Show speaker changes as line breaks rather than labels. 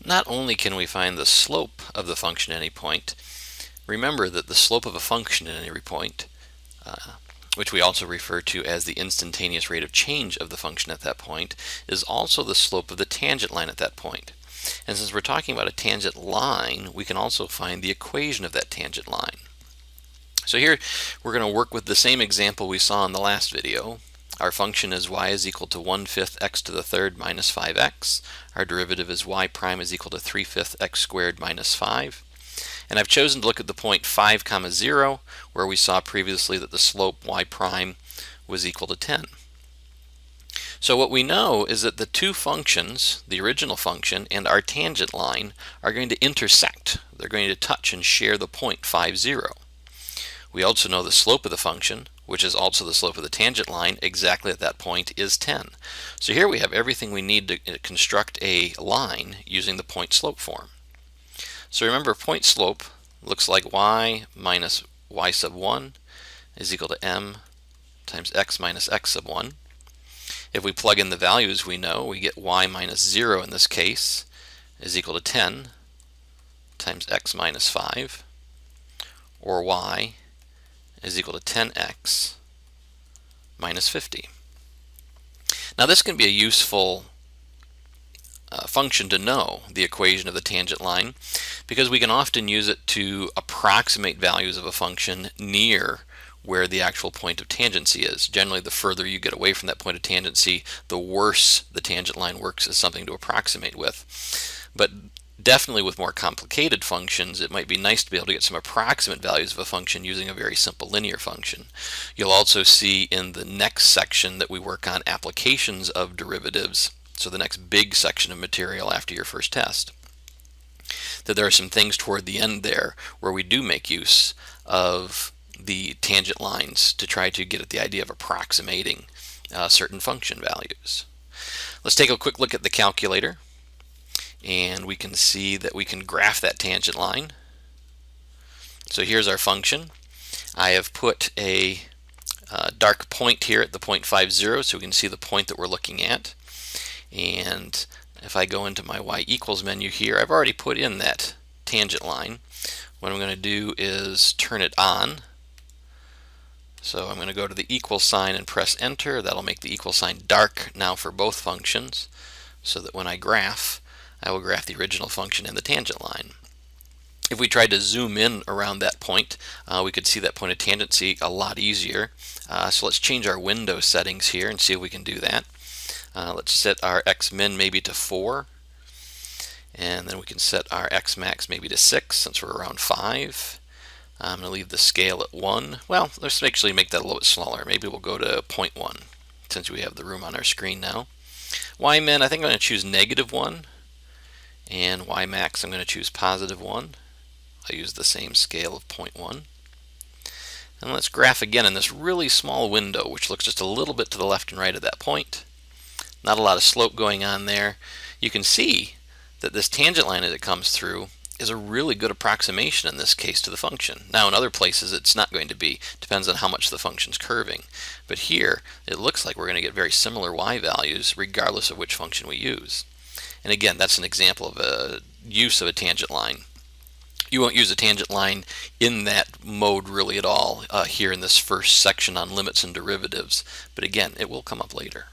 not only can we find the slope of the function at any point, remember that the slope of a function at any point, which we also refer to as the instantaneous rate of change of the function at that point, is also the slope of the tangent line at that point. And since we're talking about a tangent line, we can also find the equation of that tangent line. So here we're going to work with the same example we saw in the last video. Our function is y is equal to 1/5 x to the third minus 5x. Our derivative is y prime is equal to 3/5 x squared minus 5. And I've chosen to look at the point 5, 0, where we saw previously that the slope y prime was equal to 10. So what we know is that the two functions, the original function and our tangent line, are going to intersect. They're going to touch and share the point 5, 0. We also know the slope of the function, which is also the slope of the tangent line, exactly at that point is 10. So here we have everything we need to construct a line using the point slope form. So remember, point slope looks like y minus y sub 1 is equal to m times x minus x sub 1. If we plug in the values we know, we get y minus 0 in this case is equal to 10 times x minus 5, or y is equal to 10x minus 50. Now this can be a useful function to know, the equation of the tangent line, because we can often use it to approximate values of a function near where the actual point of tangency is. Generally, the further you get away from that point of tangency, the worse the tangent line works as something to approximate with. But definitely with more complicated functions, it might be nice to be able to get some approximate values of a function using a very simple linear function. You'll also see in the next section that we work on applications of derivatives, so the next big section of material after your first test, that there are some things toward the end there where we do make use of the tangent lines to try to get at the idea of approximating certain function values. Let's take a quick look at the calculator, and we can see that we can graph that tangent line. So here's our function. I have put a dark point here at the point 5, 0, so we can see the point that we're looking at. And if I go into my y equals menu here, I've already put in that tangent line. What I'm going to do is turn it on. So I'm going to go to the equal sign and press enter. That'll make the equal sign dark now for both functions, so that when I graph, I will graph the original function and the tangent line. If we tried to zoom in around that point, we could see that point of tangency a lot easier. So let's change our window settings here and see if we can do that. Let's set our x min maybe to 4, and then we can set our x max maybe to 6 since we're around 5. I'm going to leave the scale at 1. Well, let's actually make that a little bit smaller. Maybe we'll go to 0.1 since we have the room on our screen now. Y min, I think I'm going to choose -1, and y max I'm going to choose +1. I use the same scale of 0.1. And let's graph again in this really small window, which looks just a little bit to the left and right of that point. Not a lot of slope going on there. You can see that this tangent line as it comes through is a really good approximation in this case to the function. Now in other places it's not going to be. Depends on how much the function's curving. But here it looks like we're going to get very similar y values regardless of which function we use. And again, that's an example of a use of a tangent line. You won't use a tangent line in that mode really at all here in this first section on limits and derivatives. But again, it will come up later.